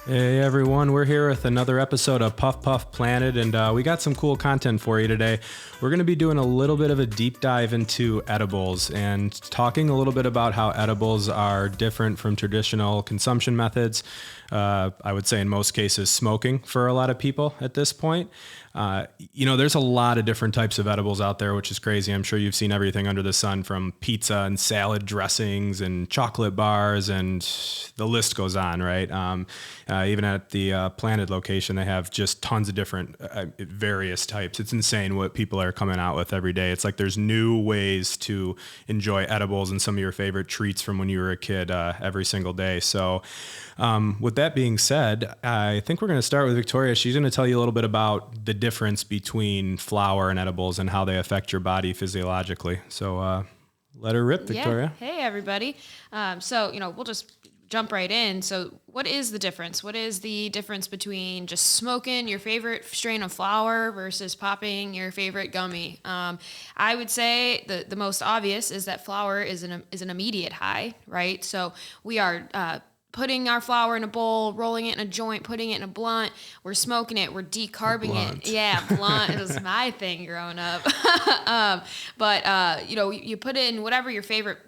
Hey everyone, we're here with another episode of Puff Puff Planet, and we got some cool content for you today. We're going to be doing a little bit of a deep dive into edibles and talking a little bit about how edibles are different from traditional consumption methods. I would say in most cases smoking for a lot of people at this point. There's a lot of different types of edibles out there, which is crazy. I'm sure you've seen everything under the sun, from pizza and salad dressings and chocolate bars, and the list goes on, right? Even at the Planet location, they have just tons of different various types. It's insane what people are coming out with every day. It's like there's new ways to enjoy edibles and some of your favorite treats from when you were a kid every single day. So with that being said, I think we're going to start with Victoria. She's going to tell you a little bit about the difference between flower and edibles and how they affect your body physiologically. So let her rip, Victoria. Yeah. Hey, everybody. We'll just jump right in. So what is the difference? What is the difference between just smoking your favorite strain of flower versus popping your favorite gummy? I would say the most obvious is that flower is an immediate high, right? So we are putting our flower in a bowl, rolling it in a joint, putting it in a blunt. We're smoking it. We're decarbing it. Yeah, blunt. It was my thing growing up. You put it in whatever your favorite,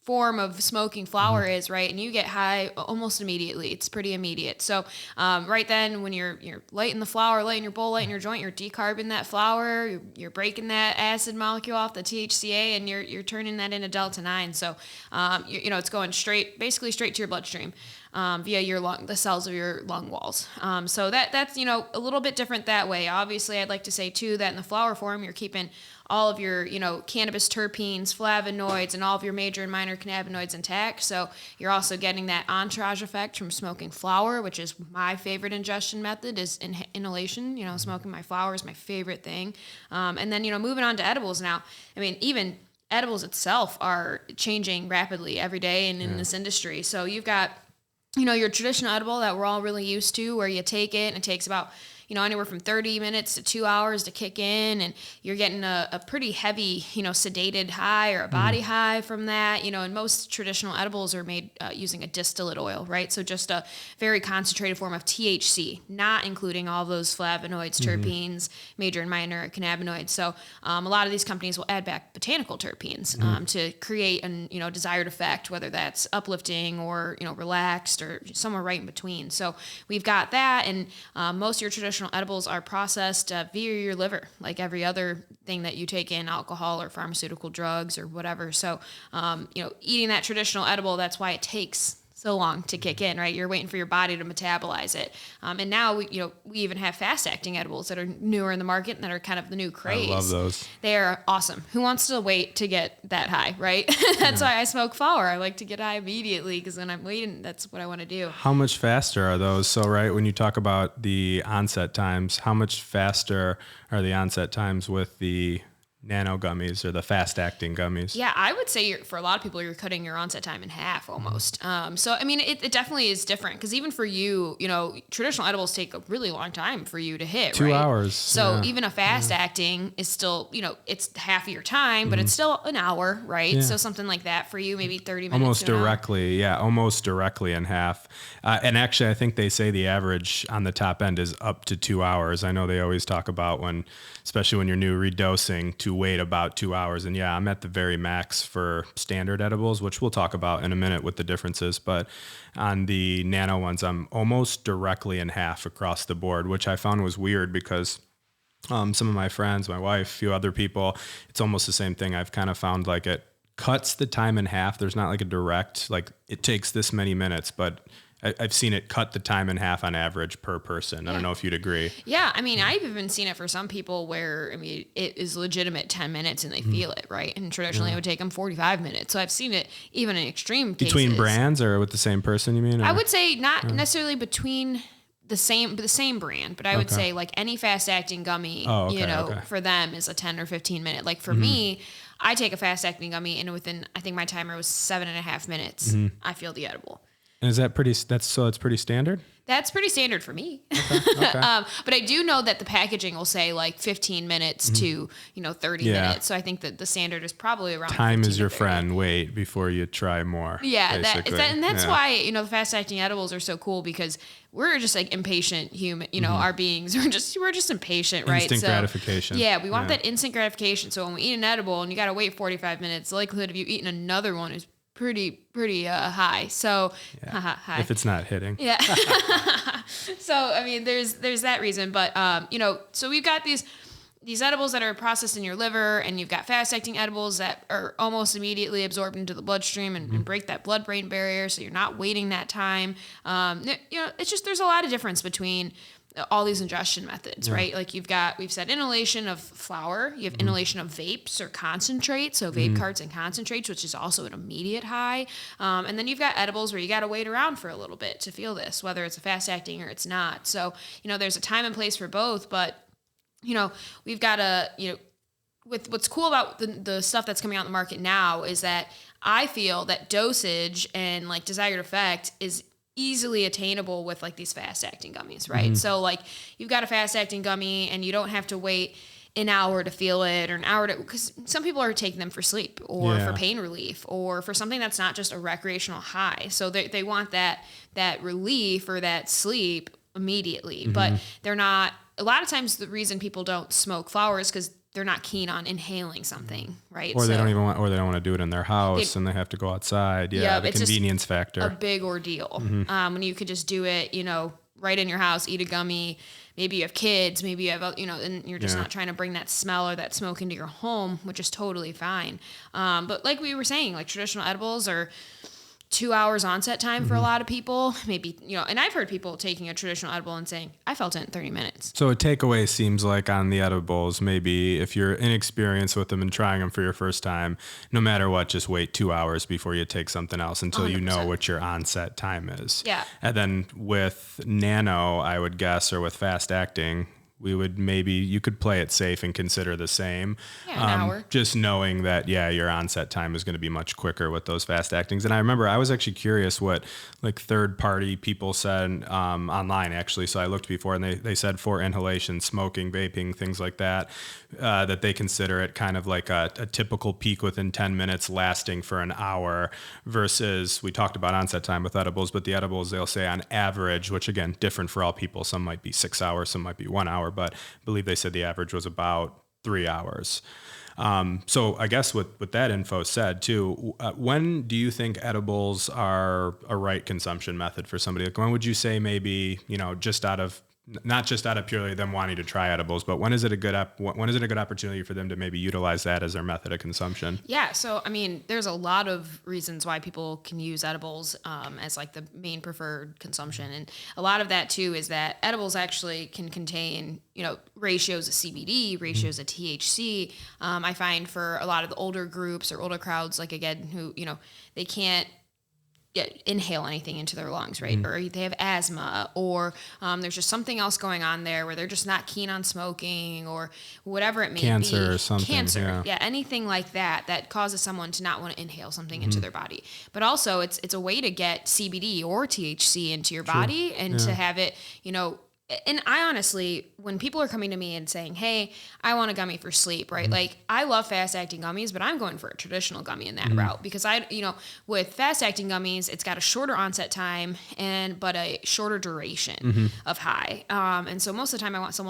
form of smoking flower is, right? And you get high almost immediately. It's pretty immediate. So right then, when you're lighting the flower, lighting your bowl, lighting your joint, you're decarbing that flower. You're breaking that acid molecule off the THCA, and you're turning that into delta 9. So it's going basically straight to your bloodstream via your the cells of your lung walls. So that's a little bit different that way. Obviously, I'd like to say too that in the flower form, you're keeping all of your, cannabis terpenes, flavonoids, and all of your major and minor cannabinoids intact. So you're also getting that entourage effect from smoking flower, which is my favorite ingestion method, is inhalation. Smoking my flower is my favorite thing. And then, moving on to edibles now. I mean, even edibles itself are changing rapidly every day in this industry. So you've got, your traditional edible that we're all really used to, where you take it and it takes about anywhere from 30 minutes to 2 hours to kick in, and you're getting a pretty heavy, sedated high or a body high from that, and most traditional edibles are made using a distillate oil, right? So just a very concentrated form of THC, not including all those flavonoids, terpenes, major and minor cannabinoids. So a lot of these companies will add back botanical terpenes to create an, desired effect, whether that's uplifting or, relaxed or somewhere right in between. So we've got that, and most of your traditional edibles are processed via your liver, like every other thing that you take in, alcohol or pharmaceutical drugs or whatever. So, eating that traditional edible, that's why it takes so long to kick in, right? You're waiting for your body to metabolize it. And now we even have fast-acting edibles that are newer in the market and that are kind of the new craze. I love those. They are awesome. Who wants to wait to get that high, right? That's why I smoke flower. I like to get high immediately, because when I'm waiting, that's what I want to do. How much faster are those? So, right, when you talk about the onset times, how much faster are the onset times with the nano gummies or the fast-acting gummies? Yeah, I would say for a lot of people, you're cutting your onset time in half almost. So, I mean, it definitely is different, because even for you, traditional edibles take a really long time for you to hit, 2 right? hours. So even a fast-acting is still, it's half of your time, but it's still an hour, right? Yeah. So something like that for you, maybe 30 minutes. Almost directly in half. And actually, I think they say the average on the top end is up to 2 hours. I know they always talk about especially when you're new, redosing to wait about 2 hours. And yeah, I'm at the very max for standard edibles, which we'll talk about in a minute with the differences. But on the nano ones, I'm almost directly in half across the board, which I found was weird, because some of my friends, my wife, a few other people, it's almost the same thing. I've kind of found like it cuts the time in half. There's not like a direct, like it takes this many minutes, but I've seen it cut the time in half on average per person. I don't know if you'd agree. Yeah, I mean, I've even seen it for some people where, it is legitimate 10 minutes and they feel it, right? And traditionally it would take them 45 minutes. So I've seen it even in extreme cases. Between brands or with the same person, you mean? Or? I would say not necessarily between the same brand, but I would say like any fast-acting gummy, for them is a 10 or 15 minute. Like for me, I take a fast-acting gummy, and within, I think my timer was 7.5 minutes, I feel the edible. And is that it's pretty standard? That's pretty standard for me. Okay. But I do know that the packaging will say like 15 minutes to, 30 minutes. So I think that the standard is probably around time 15 is your to 30. friend. Wait before you try more. Yeah, and that's Yeah. why, the fast acting edibles are so cool, because we're just like impatient human, our beings. We're just impatient, right? Instant gratification. Yeah, we want that instant gratification. So when we eat an edible and you got to wait 45 minutes, the likelihood of you eating another one is pretty high. So high. If it's not hitting. Yeah. So I mean, there's that reason, but so we've got these edibles that are processed in your liver, and you've got fast acting edibles that are almost immediately absorbed into the bloodstream and break that blood brain barrier, so you're not waiting that time. It's just, there's a lot of difference between all these ingestion methods, right? Like we've said inhalation of flower, you have inhalation of vapes or concentrates, so vape carts and concentrates, which is also an immediate high. And then you've got edibles where you got to wait around for a little bit to feel this, whether it's a fast acting or it's not. So, there's a time and place for both, but we've got with what's cool about the stuff that's coming out in the market now is that I feel that dosage and like desired effect is easily attainable with like these fast acting gummies, right? So like you've got a fast acting gummy and you don't have to wait an hour to feel it or an hour because some people are taking them for sleep or for pain relief or for something that's not just a recreational high. So they want that relief or that sleep immediately, but they're not. A lot of times the reason people don't smoke flower is because they're not keen on inhaling something, right? Or they don't want to do it in their house and they have to go outside. Yeah, the convenience factor. A big ordeal. When you could just do it, right in your house, eat a gummy. Maybe you have kids, maybe you have, and you're just not trying to bring that smell or that smoke into your home, which is totally fine. But like we were saying, like traditional edibles are 2 hours onset time for a lot of people, maybe, and I've heard people taking a traditional edible and saying, I felt it in 30 minutes. So a takeaway seems like on the edibles, maybe if you're inexperienced with them and trying them for your first time, no matter what, just wait 2 hours before you take something else until 100%. You know what your onset time is. Yeah. And then with nano, I would guess, or with fast acting, you could play it safe and consider the same. Yeah, an hour. Just knowing that, your onset time is going to be much quicker with those fast actings. And I remember I was actually curious what like third party people said online actually. So I looked before and they said for inhalation, smoking, vaping, things like that, that they consider it kind of like a typical peak within 10 minutes lasting for an hour versus we talked about onset time with edibles, but the edibles they'll say on average, which again, different for all people. Some might be 6 hours, some might be 1 hour. But I believe they said the average was about 3 hours. So I guess with that info said too, when do you think edibles are a right consumption method for somebody? Like when would you say maybe, not just out of purely them wanting to try edibles, but when is it a good opportunity for them to maybe utilize that as their method of consumption? Yeah. So, I mean, there's a lot of reasons why people can use edibles as like the main preferred consumption. And a lot of that too is that edibles actually can contain, ratios of CBD, ratios of THC. I find for a lot of the older groups or older crowds, like again, who, they can't inhale anything into their lungs, right? Or they have asthma, or there's just something else going on there where they're just not keen on smoking, or whatever it may be. Cancer or something. Anything like that causes someone to not want to inhale something into their body. But also, it's a way to get CBD or THC into your body and to have it, and I honestly, when people are coming to me and saying, hey, I want a gummy for sleep, right? Like I love fast acting gummies, but I'm going for a traditional gummy in that route because with fast acting gummies, it's got a shorter onset time but a shorter duration of high. And so most of the time I want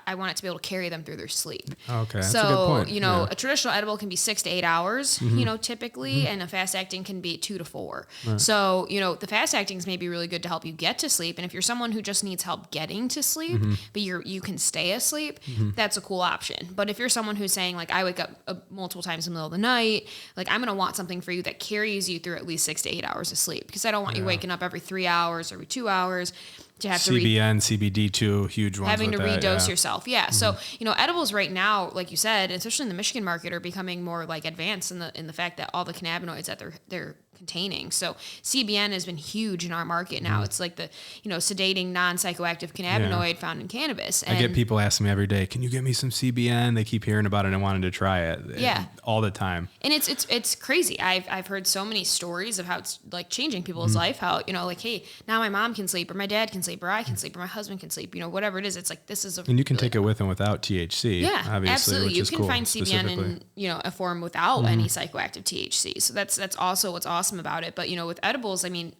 I want it to be able to carry them through their sleep. Okay. That's so, a good point. A traditional edible can be 6 to 8 hours, typically, and a fast acting can be 2 to 4. Right. So, the fast actings may be really good to help you get to sleep. And if you're someone who just needs help getting to sleep, but you can stay asleep, that's a cool option. But if you're someone who's saying like, I wake up multiple times in the middle of the night, like I'm going to want something for you that carries you through at least 6 to 8 hours of sleep, because I don't want you waking up every 3 hours, every 2 hours to have CBN, CBD too, huge ones. Having to redose yourself. Yeah. So, edibles right now, like you said, especially in the Michigan market, are becoming more like advanced in the fact that all the cannabinoids that they're containing. So CBN has been huge in our market now. It's like the, sedating non-psychoactive cannabinoid found in cannabis. And I get people asking me every day, can you get me some CBN? They keep hearing about it and wanting to try it all the time. And it's crazy. I've heard so many stories of how it's like changing people's life, how, like, hey, now my mom can sleep or my dad can sleep or I can sleep or my husband can sleep, whatever it is. It's like, this is and you can take it with and without THC. Yeah, obviously, absolutely. Which You is can cool, find CBN in, a form without any psychoactive THC. So that's also what's awesome about it. But, with edibles, I mean,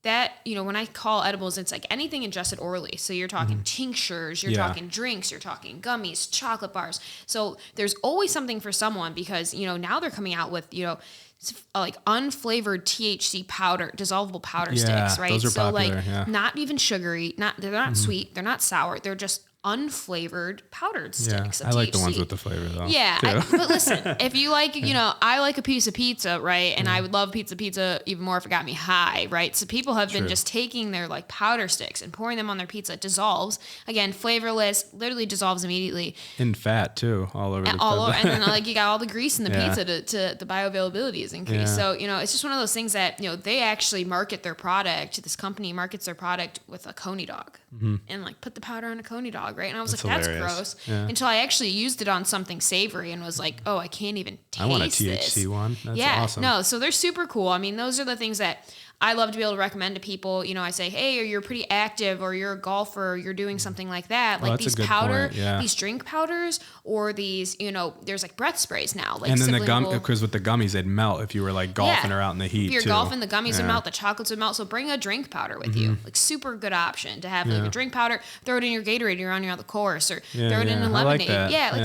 when I call edibles, it's like anything ingested orally. So you're talking tinctures, you're talking drinks, you're talking gummies, chocolate bars. So there's always something for someone because, now they're coming out with, like unflavored THC powder, dissolvable powder sticks, right? Those are so popular, like not even sugary, they're not sweet, they're not sour, they're just unflavored powdered sticks. I like the ones with the flavor though. Yeah, but listen, if you like, I like a piece of pizza, right? And I would love pizza even more if it got me high, right? So people have been just taking their like powder sticks and pouring them on their pizza. It dissolves, again, flavorless, literally dissolves immediately. In fat too, all over. And then like you got all the grease in the pizza to the bioavailability is increased. So it's just one of those things that they actually market their product. This company markets their product with a coney dog and like put the powder on a coney dog. Right. And I was that's gross until I actually used it on something savory and was like, oh, I can't even taste this. I want a THC one. That's awesome. No, so they're super cool. I mean, those are the things that I love to be able to recommend to people. I say, hey, or you're pretty active or you're a golfer, or you're doing something like that. Like these powder, these drink powders or these, there's like breath sprays now. Like and then because with the gummies, they'd melt if you were like golfing or out in the heat. If you're golfing, the gummies would melt, the chocolates would melt. So bring a drink powder with you. Like super good option to have like a drink powder, throw it in your Gatorade you're on the course or throw it in a lemonade.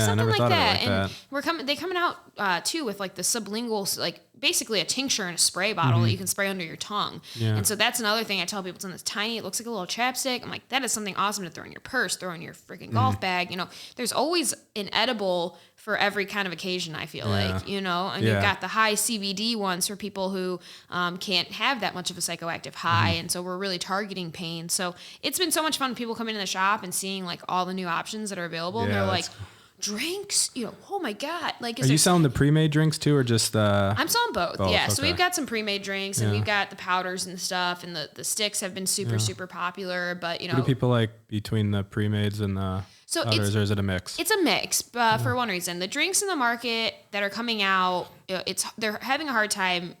Something like that. And they coming out too with like the sublingual, like basically a tincture in a spray bottle that you can spray under your tongue. And so that's another thing I tell people. It's in this tiny, it looks like a little chapstick. I'm like, that is something awesome to throw in your purse, throw in your freaking golf bag. There's always an edible for every kind of occasion, I feel like, and you've got the high CBD ones for people who can't have that much of a psychoactive high. And so we're really targeting pain. So it's been so much fun. People come into the shop and seeing like all the new options that are available. And they're like, drinks, oh my God. Like, are you selling the pre-made drinks too, or just I'm selling both. Yeah. Okay. So we've got some pre-made drinks and we've got the powders and stuff, and the sticks have been super popular, but what do people like between the pre-mades and the powders, or is it a mix? It's a mix, for one reason. The drinks in the market that are coming out, they're having a hard time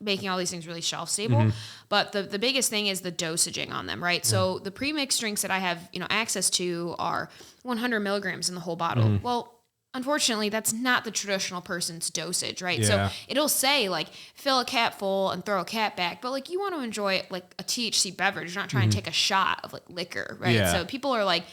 making all these things really shelf stable. But the biggest thing is the dosaging on them, right? So the pre-mixed drinks that I have, access to are 100 milligrams in the whole bottle. Well, unfortunately, that's not the traditional person's dosage, right? So it'll say like fill a cap full and throw a cap back, but like you want to enjoy like a THC beverage. You're not trying to take a shot of like liquor, right? So people are like,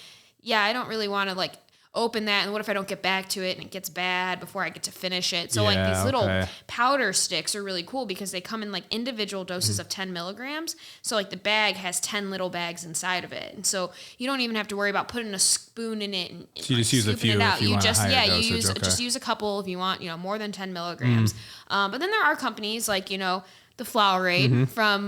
yeah, I don't really want to like open that, and what if I don't get back to it and it gets bad before I get to finish it? So like these little powder sticks are really cool because they come in like individual doses of 10 milligrams. So like the bag has 10 little bags inside of it, and so you don't even have to worry about putting a spoon in it and so you just use a few it out. If you want just a higher dosage, just use a couple if you want more than 10 milligrams. But then there are companies like the Flowerade from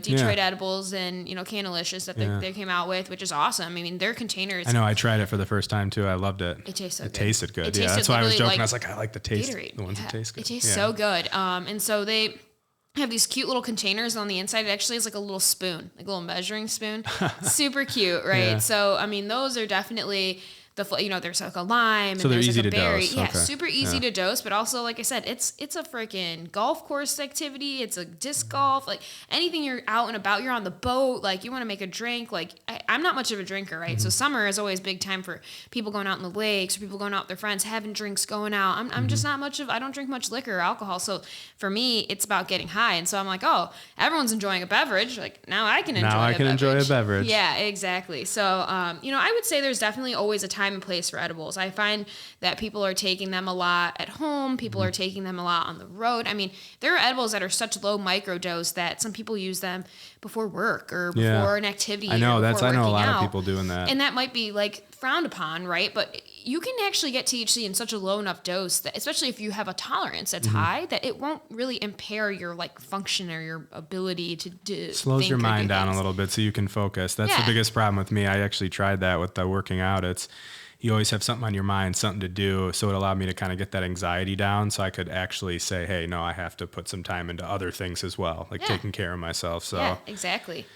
Detroit Edibles and canna-curious that they came out with, which is awesome. I mean, their containers. I know. I tried it for the first time too. I loved it. It tastes so good. It tasted good. That's why I was joking. I was like, I like the taste. Gatorade. The ones that taste good. It tastes so good. And so they have these cute little containers on the inside. It actually is like a little spoon, like a little measuring spoon. Super cute, right? So I mean, those are definitely. There's like a lime, so and there's easy like a to berry. dose. Yeah, super easy to dose, but also, like I said, it's a freaking golf course activity. It's a disc golf, like anything you're out and about. You're on the boat, like you want to make a drink. Like I'm not much of a drinker, right? So summer is always big time for people going out in the lakes or people going out with their friends, having drinks, going out. I'm just not much of. I don't drink much liquor or alcohol, so for me, it's about getting high. And so I'm like, oh, everyone's enjoying a beverage. Like now I can enjoy a beverage. Yeah, exactly. So I would say there's definitely always a time and place for edibles. I find that people are taking them a lot at home. People are taking them a lot on the road. I mean, there are edibles that are such low microdose that some people use them before work or before an activity. I know I know a lot of people doing that. And that might be like frowned upon, right? But you can actually get THC in such a low enough dose that, especially if you have a tolerance that's high, that it won't really impair your like function or your ability to do. Slows your mind down a little bit so you can focus. That's the biggest problem with me. I actually tried that with the working out. It's you always have something on your mind, something to do. So it allowed me to kind of get that anxiety down so I could actually say, hey, no, I have to put some time into other things as well, like taking care of myself. So yeah, exactly.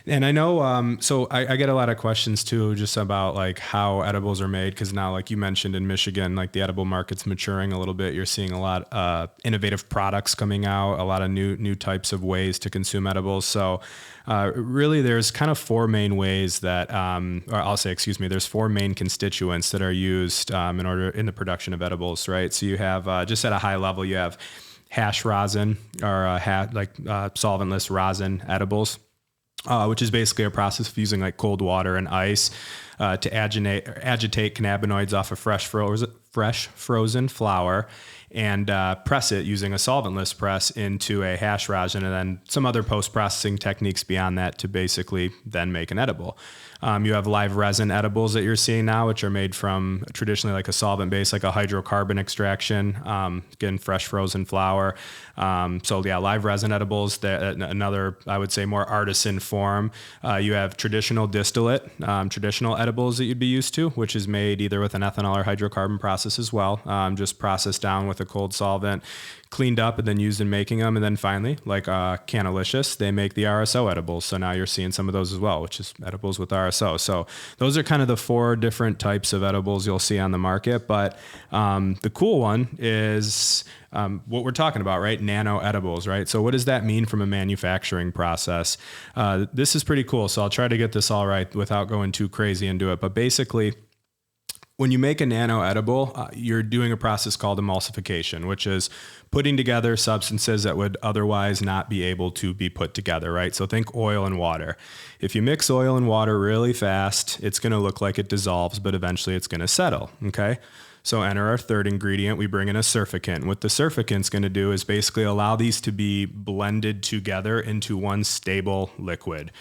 And I know, so I get a lot of questions too, just about like how edibles are made. Cause now, like you mentioned in Michigan, like the edible market's maturing a little bit. You're seeing a lot, innovative products coming out, a lot of new types of ways to consume edibles. So, really there's kind of four main ways that, or I'll say, excuse me, there's four main constituents that are used, in the production of edibles, right? So you have, just at a high level, you have hash rosin or, solventless rosin edibles. Which is basically a process of using like cold water and ice to agitate cannabinoids off of fresh frozen flower and press it using a solventless press into a hash rosin, and then some other post-processing techniques beyond that to basically then make an edible. You have live resin edibles that you're seeing now, which are made from traditionally like a solvent base, like a hydrocarbon extraction, again, fresh frozen flower. Live resin edibles, another, I would say, more artisan form. You have traditional distillate, traditional edibles that you'd be used to, which is made either with an ethanol or hydrocarbon process as well, just processed down with a cold solvent, cleaned up and then used in making them. And then finally, like canna-curious, they make the RSO edibles. So now you're seeing some of those as well, which is edibles with RSO. So those are kind of the four different types of edibles you'll see on the market. But the cool one is what we're talking about, right? Nano edibles, right? So what does that mean from a manufacturing process? This is pretty cool. So I'll try to get this all right without going too crazy into it. But basically, when you make a nano edible, you're doing a process called emulsification, which is putting together substances that would otherwise not be able to be put together, right? So think oil and water. If you mix oil and water really fast, it's going to look like it dissolves, but eventually it's going to settle, okay? So enter our third ingredient. We bring in a surfactant. What the surfactant's going to do is basically allow these to be blended together into one stable liquid.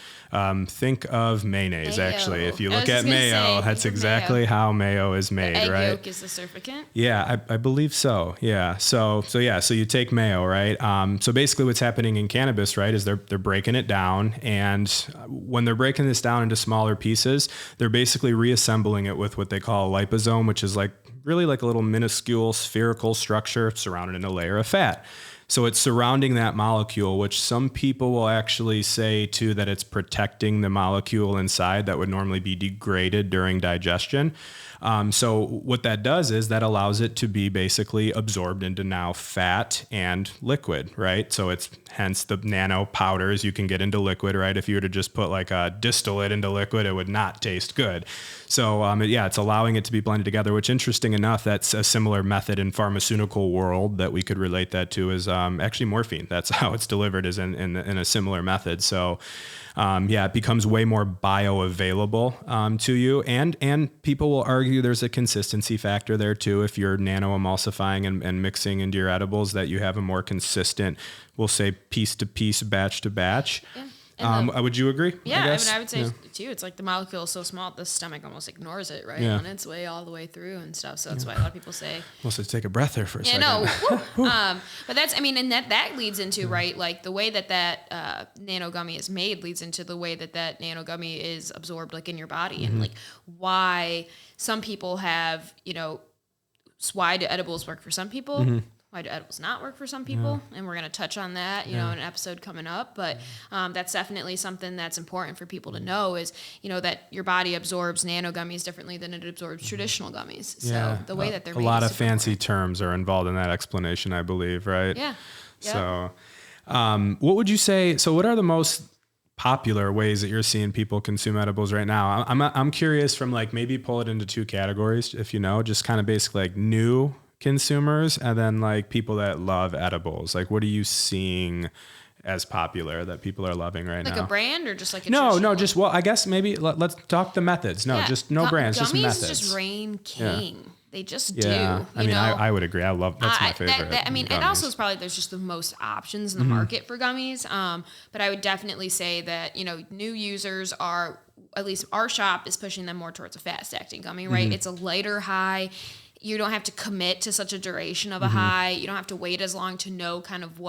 Think of mayonnaise, Mayo. actually. If you look at mayo, that's exactly mayo. how mayo is made, The egg right? yolk is the surfactant? Yeah, I believe so. Yeah. So you take mayo, right? So basically what's happening in cannabis, right, is they're breaking it down. And when they're breaking this down into smaller pieces, they're basically reassembling it with what they call a liposome, which is really like a little minuscule spherical structure surrounded in a layer of fat. So it's surrounding that molecule, which some people will actually say too that it's protecting the molecule inside that would normally be degraded during digestion. So what that does is that allows it to be basically absorbed into now fat and liquid, right? So it's hence the nano powders you can get into liquid, right? If you were to just put like a distillate into liquid, it would not taste good. So it's allowing it to be blended together, which interesting enough, that's a similar method in pharmaceutical world that we could relate that to is actually morphine. That's how it's delivered, is in a similar method. So it becomes way more bioavailable to you. And people will argue there's a consistency factor there too. If you're nano emulsifying and mixing into your edibles, that you have a more consistent, we'll say piece to piece, batch to batch. Yeah. Would you agree? Yeah, I would say too, it's like the molecule is so small the stomach almost ignores it, right? On its way all the way through and stuff. So that's why a lot of people say. Well, so take a breath there for a second. But that's, and that leads into, right, like the way that nano gummy is made leads into the way that nano gummy is absorbed like in your body, and like why some people have, why do edibles work for some people? Why do edibles not work for some people? Yeah. And we're going to touch on that, in an episode coming up. But that's definitely something that's important for people to know is, that your body absorbs nano gummies differently than it absorbs traditional gummies. So the way that they're made, a lot of fancy terms are involved in that explanation, I believe, right? Yeah. So what would you say? So what are the most popular ways that you're seeing people consume edibles right now? I'm curious from like maybe pull it into two categories, if just kind of basically like new consumers and then like people that love edibles. Like what are you seeing as popular that people are loving right now? Like a brand or just like a just I guess maybe let's talk the methods. Just no brands, just methods. Gummies just reign king. Yeah. They just do. I would agree. I love, that's my favorite. And also it's probably there's just the most options in the market for gummies. But I would definitely say that, new users are, at least our shop is pushing them more towards a fast acting gummy, right? It's a lighter high. you don't have to commit to such a duration of a high. You don't have to wait as long to know kind of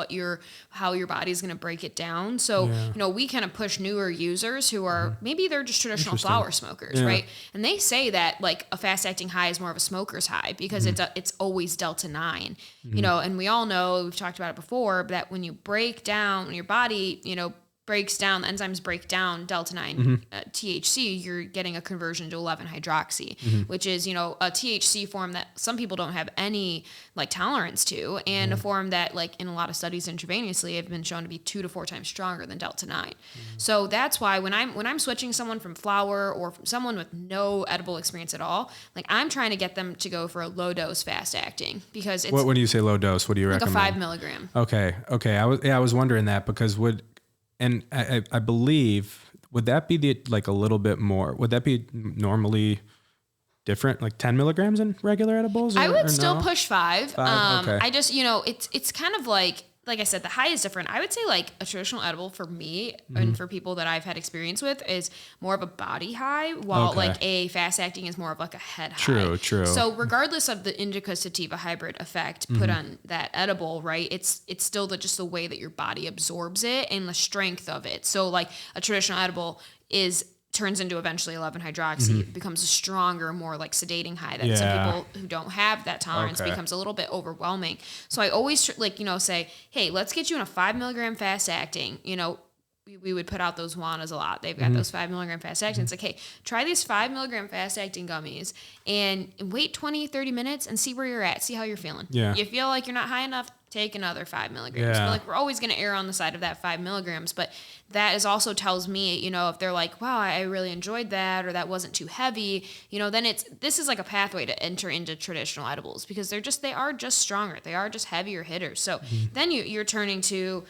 how your body's going to break it down. So, we kind of push newer users who are, maybe they're just traditional flower smokers, right? And they say that like a fast acting high is more of a smoker's high because it's always Delta 9, and we all know, we've talked about it before, that when your body, breaks down, the enzymes break down Delta 9 THC, you're getting a conversion to 11-hydroxy, which is, a THC form that some people don't have any like tolerance to, and a form that like in a lot of studies intravenously have been shown to be 2 to 4 times stronger than Delta 9. So that's why when I'm switching someone from flower or from someone with no edible experience at all, like I'm trying to get them to go for a low dose fast acting, because it's when you say low dose, what do you like recommend? a 5 milligram. Okay. I was wondering that because and I believe, would that be a little bit more? Would that be normally different, like 10 milligrams in regular edibles? I would or still no? push 5. Okay. I just, it's kind of like I said, the high is different. I would say like a traditional edible for me and for people that I've had experience with is more of a body high, while like a fast acting is more of like a head high. True. So regardless of the indica sativa hybrid effect put on that edible, right? It's still just the way that your body absorbs it and the strength of it. So like a traditional edible turns into eventually 11-hydroxy, becomes a stronger, more like sedating high that some people who don't have that tolerance becomes a little bit overwhelming. So I always say, hey, let's get you in a 5 milligram fast acting. We would put out those Juanas a lot. They've got those 5 milligram fast acting. It's like, hey, try these 5 milligram fast acting gummies and wait 20, 30 minutes and see where you're at. See how you're feeling. Yeah. You feel like you're not high enough, take another 5 milligrams. But like, we're always going to err on the side of that 5 milligrams. But that also tells me, if they're like, wow, I really enjoyed that, or that wasn't too heavy, then this is like a pathway to enter into traditional edibles, because they are just stronger. They are just heavier hitters. So then you're turning to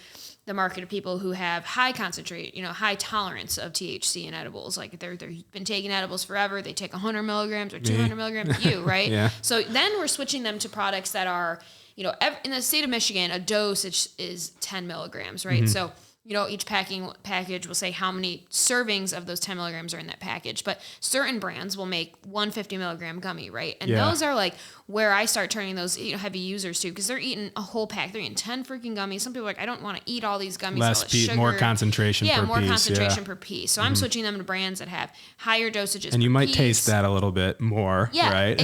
the market of people who have high concentrate, high tolerance of THC in edibles. Like they've been taking edibles forever. They take 100 milligrams or 200 milligrams, right? Yeah. So then we're switching them to products that are, in the state of Michigan, a dosage is 10 milligrams, right? So, each package will say how many servings of those 10 milligrams are in that package. But certain brands will make 150 milligram gummy, right? And those are like where I start turning those heavy users to, because they're eating a whole pack. They're eating 10 freaking gummies. Some people are like, I don't want to eat all these gummies. Less sugar. More concentration per piece. Yeah, more concentration per piece. So I'm switching them to brands that have higher dosages and you might piece. taste that a little bit more, right?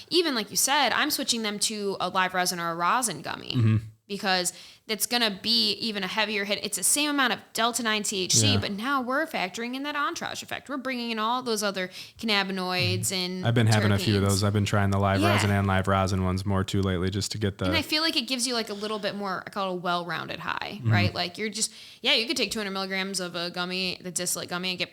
Even like you said, I'm switching them to a live resin or a rosin gummy. Because it's going to be even a heavier hit. It's the same amount of Delta 9 THC, but now we're factoring in that entourage effect. We're bringing in all those other cannabinoids and I've been having a few of those. I've been trying the live resin and live rosin ones more too lately, just to get the... And I feel like it gives you like a little bit more, I call it a well-rounded high, right? Like you're just, you could take 200 milligrams of a gummy, the distillate gummy, and get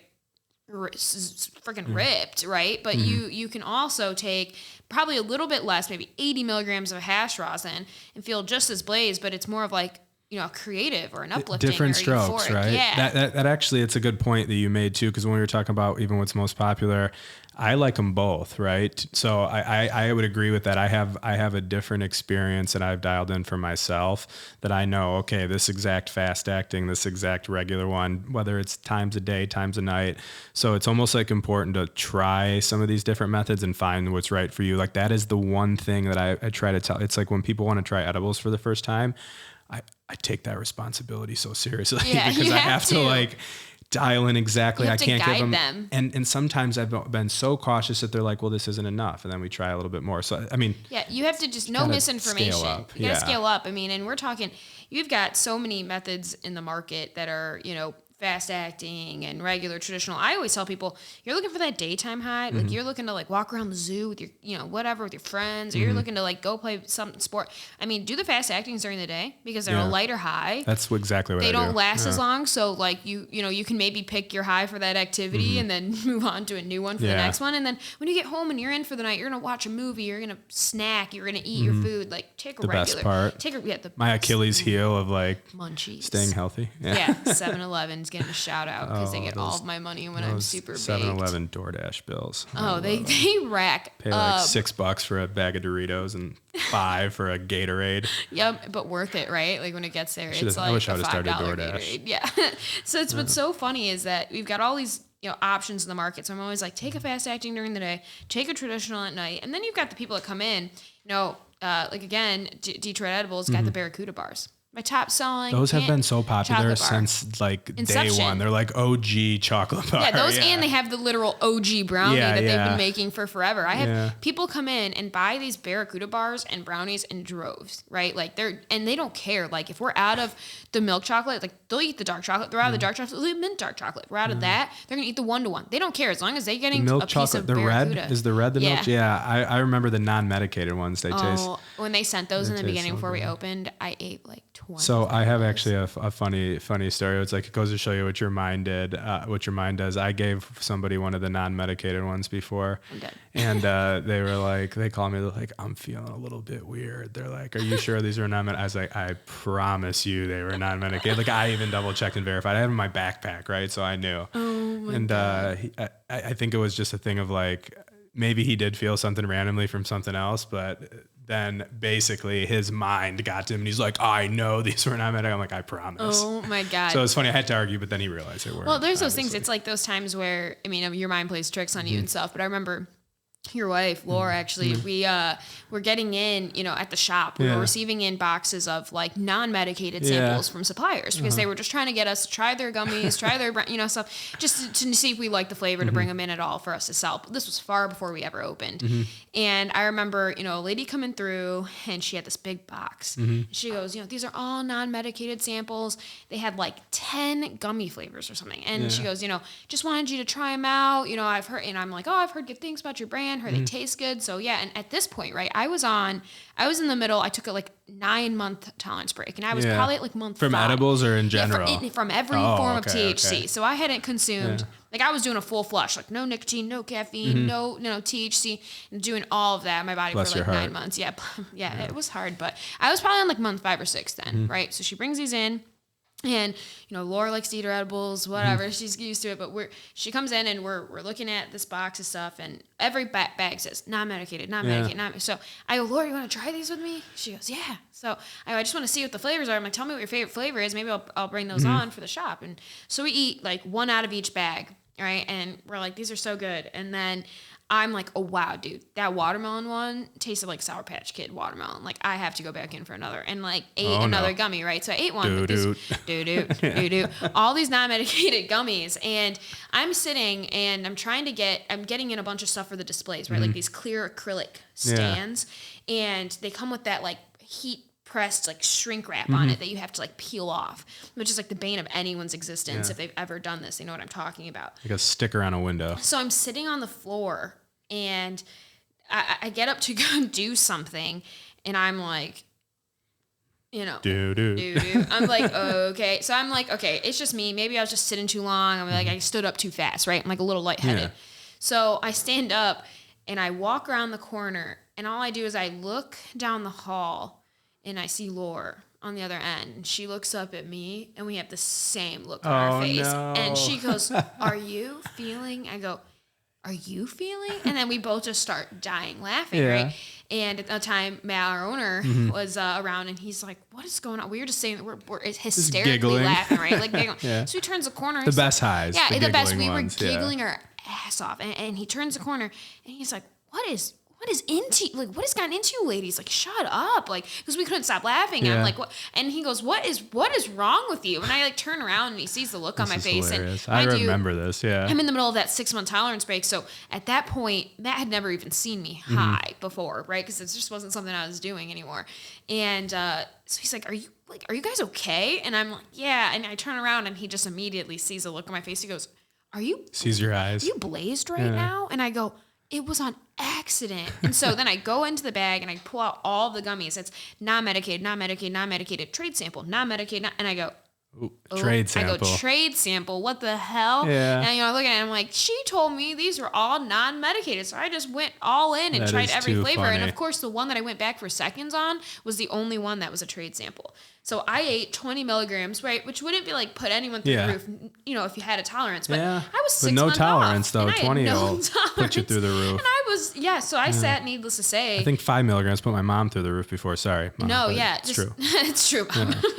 freaking ripped, right? But you can also take probably a little bit less, maybe 80 milligrams of hash rosin, and feel just as blazed, but it's more of like, a creative or an uplifting different or strokes, euphoric. right? Yeah. That actually, it's a good point that you made too, because when we were talking about even what's most popular, I like them both, right? So I would agree with that. I have a different experience that I've dialed in for myself, that I know, okay, this exact fast acting, this exact regular one, whether it's times a day, times a night. So it's almost like important to try some of these different methods and find what's right for you. Like that is the one thing that I try to tell. It's like when people want to try edibles for the first time, I take that responsibility so seriously because I have to like dial in exactly. I can't give them. And sometimes I've been so cautious that they're like, well, this isn't enough. And then we try a little bit more. So, I mean, you have to just no misinformation. You gotta scale up. I mean, and we're talking, you've got so many methods in the market that are, fast acting and regular traditional. I always tell people, you're looking for that daytime high, like you're looking to like walk around the zoo with your, whatever, with your friends, or you're looking to like go play some sport. I mean, do the fast actings during the day because they're a lighter high. That's exactly what I do. They don't last as long. So like you can maybe pick your high for that activity and then move on to a new one for the next one. And then when you get home and you're in for the night, you're going to watch a movie, you're going to snack, you're going to eat your food, like take a regular. Best part. My Achilles heel of like munchies. Staying healthy. Yeah. 7-Eleven's getting a shout out because they get all of my money when I'm super baked. 7-Eleven DoorDash bills. Oh, they rack. Pay like $6 for a bag of Doritos and $5 for a Gatorade. Yep, but worth it, right? Like when it gets there, it's like I wish I a would have started $5 DoorDash. Gatorade. Yeah. So what's so funny is that we've got all these options in the market. So I'm always like, take a fast acting during the day, take a traditional at night. And then you've got the people that come in, like again, Detroit Edibles got the Barracuda bars. My top selling. Those have been so popular since like Inception. day one. They're like OG chocolate bar. Yeah, those and they have the literal OG brownie that they've been making for forever. I have people come in and buy these Barracuda bars and brownies in droves, right? Like they don't care. Like if we're out of the milk chocolate, like they'll eat the dark chocolate. They're out of the dark chocolate, they'll eat mint dark chocolate. We're out of that, they're gonna eat the 1-to-1. They don't care as long as they're getting the milk a piece chocolate. of The Barracuda. red is the red. The milk. Yeah, I remember the non-medicated ones. They taste. When they sent those in the beginning before we opened, I ate like 20. So I have actually a funny story. It's like it goes to show you what your mind did, what your mind does. I gave somebody one of the non-medicated ones before, and they called me like, I'm feeling a little bit weird. They're like, are you sure these are non-med? I was like, I promise you they were non-medicated. Like I even double checked and verified. I had them in my backpack, right? So I knew. Oh my God. I think it was just a thing of like maybe he did feel something randomly from something else, but then basically his mind got to him and he's like, I know these were not medical. I'm like, I promise. Oh my God. So it's funny. I had to argue, but then he realized they were. Well, there's those things. It's like those times where, your mind plays tricks on you and stuff. But I remember your wife, Laura, actually, we were getting in, at the shop. We were receiving in boxes of like non-medicated samples from suppliers because they were just trying to get us to try their gummies, try their, stuff, just to see if we liked the flavor to bring them in at all for us to sell. But this was far before we ever opened. And I remember, a lady coming through and she had this big box. She goes, these are all non-medicated samples. They had like 10 gummy flavors or something. And she goes, just wanted you to try them out. I've heard, and I'm like, oh, I've heard good things about your brand. Heard they taste good. So yeah. And at this point, right, I was in the middle. I took a 9-month tolerance break and I was probably at like month from 5. Edibles or in general? From every form of THC. Okay. So I hadn't consumed, I was doing a full flush, like no nicotine, no caffeine, no THC, and doing all of that in my body for like 9 months. Yeah. It was hard, but I was probably on like month 5 or 6 then, right? So she brings these in. And, Laura likes to eat her edibles, whatever. She's used to it. But she comes in and we're looking at this box of stuff. And every bag says non-medicated, non-medicated. So I go, Laura, you want to try these with me? She goes, yeah. So I just want to see what the flavors are. I'm like, tell me what your favorite flavor is. Maybe I'll bring those on for the shop. And so we eat like 1 out of each bag. Right. And we're like, these are so good. And then I'm like, oh, wow, dude, that watermelon one tasted like Sour Patch Kid watermelon. Like, I have to go back in for another. And, ate another gummy, right? So I ate one. All these non-medicated gummies. And I'm sitting and I'm getting in a bunch of stuff for the displays, right? Like these clear acrylic stands. And they come with that, heat pressed shrink wrap on it that you have to peel off, which is the bane of anyone's existence if they've ever done this. They know what I'm talking about. Like a sticker on a window. So I'm sitting on the floor and I get up to go do something and I'm like, I'm like, okay. So I'm like, okay, it's just me. Maybe I was just sitting too long. I'm like, I stood up too fast, right? I'm a little lightheaded. So I stand up and I walk around the corner and all I do is I look down the hall and I see Laura on the other end. And she looks up at me, and we have the same look on our face. No. And she goes, are you feeling? I go, are you feeling? And then we both just start dying laughing, right? And at the time, Matt, our owner, was around, and he's like, what is going on? We were just saying that we're hysterically laughing, right? Giggling. So he turns the corner. The best highs. Yeah, the best. We were giggling our ass off. And he turns the corner, and he's like, what has gotten into you ladies? Shut up. Because we couldn't stop laughing. I'm like, what? And he goes, what is wrong with you? And I turn around and he sees the look on my face. Hilarious. And I remember this. Yeah. I'm in the middle of that 6-month tolerance break. So at that point, Matt had never even seen me high before, right? Because it just wasn't something I was doing anymore. And so he's like, are you guys okay? And I'm like, yeah. And I turn around and he just immediately sees the look on my face. He goes, sees your eyes. Are you blazed right now? And I go, it was on accident. And so then I go into the bag and I pull out all the gummies. It's non-medicated, trade sample, non-medicated, and I go, trade sample. I go, trade sample, what the hell? Yeah. And I look at it and I'm like, she told me these were all non-medicated. So I just went all in and tried every flavor. Funny. And of course, the one that I went back for seconds on was the only one that was a trade sample. So I ate 20 milligrams, right? Which wouldn't be like put anyone through the roof, you know, if you had a tolerance. But I was 6 months tolerance, off, though. 20 will put you through the roof. And I was, so I sat, needless to say. I think 5 milligrams put my mom through the roof before. Sorry. Mom, it's true. It's true.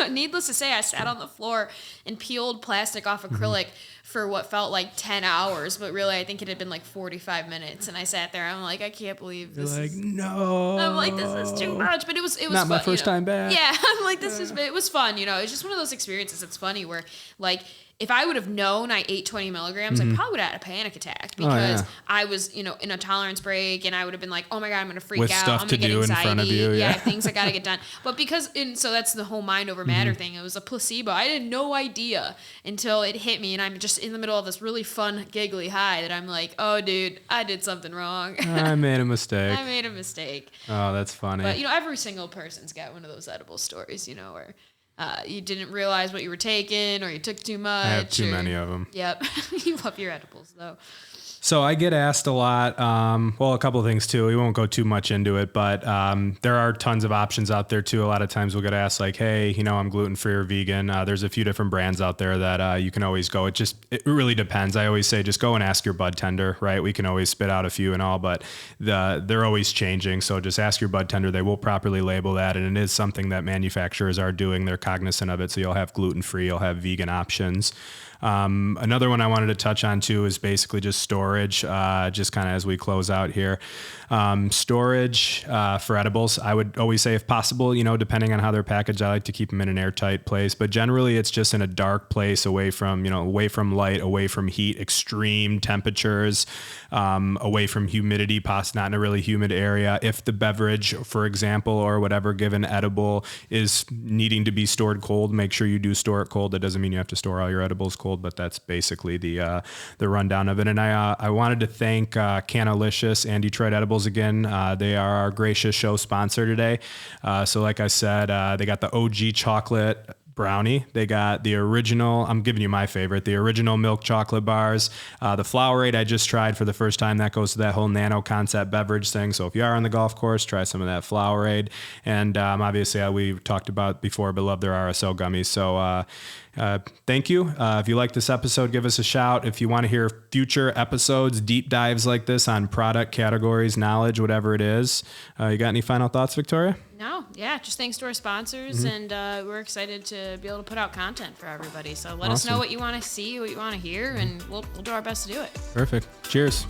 Needless to say, I sat on the floor and peeled plastic off acrylic for what felt like 10 hours, but really I think it had been like 45 minutes. And I sat there, I'm like, I can't believe this. You're like, no. I'm like, this is too much. But it was not fun, my first time back. Yeah, I'm like, it was fun. You know, it's just one of those experiences that's funny where, like, if I would have known I ate 20 milligrams, I probably would have had a panic attack because I was, you know, in a tolerance break, and I would have been like, oh my God, I'm going to freak with out. Stuff I'm to going to do get anxiety. in front of you. Yeah, things I got to get done. But so that's the whole mind over matter thing. It was a placebo. I had no idea until it hit me, and I'm just in the middle of this really fun, giggly high that I'm like, oh, dude, I did something wrong. I made a mistake. Oh, that's funny. But, you know, every single person's got one of those edible stories, you know, where you didn't realize what you were taking, or you took too much. I have too many of them. Yep. You love your edibles, though. So I get asked a lot, a couple of things too. We won't go too much into it, but there are tons of options out there too. A lot of times we'll get asked like, hey, you know, I'm gluten-free or vegan. There's a few different brands out there that you can always go. It really depends. I always say just go and ask your bud tender, right? We can always spit out a few and all, but they're always changing. So just ask your bud tender. They will properly label that. And it is something that manufacturers are doing. They're cognizant of it. So you'll have gluten-free, you'll have vegan options. Another one I wanted to touch on too is basically just storage, just kind of as we close out here. Storage for edibles, I would always say if possible, you know, depending on how they're packaged, I like to keep them in an airtight place, but generally it's just in a dark place away from light, away from heat, extreme temperatures, away from humidity, not in a really humid area. If the beverage, for example, or whatever given edible is needing to be stored cold, make sure you do store it cold. That doesn't mean you have to store all your edibles cold, but that's basically the rundown of it. And I wanted to thank canna-curious and Detroit Edibles again. They are our gracious show sponsor today. So like I said, they got the OG chocolate brownie. They got the original, I'm giving you my favorite, the original milk chocolate bars. The Flowerade I just tried for the first time. That goes to that whole nano concept beverage thing. So if you are on the golf course, try some of that Flowerade. And obviously we've talked about before, but love their RSO gummies. So thank you. If you like this episode, give us a shout. If you want to hear future episodes, deep dives like this on product categories, knowledge, whatever it is. You got any final thoughts, Victoria? No, yeah, just thanks to our sponsors, and we're excited to be able to put out content for everybody. So let us know what you want to see, what you want to hear, and we'll do our best to do it. Perfect. Cheers.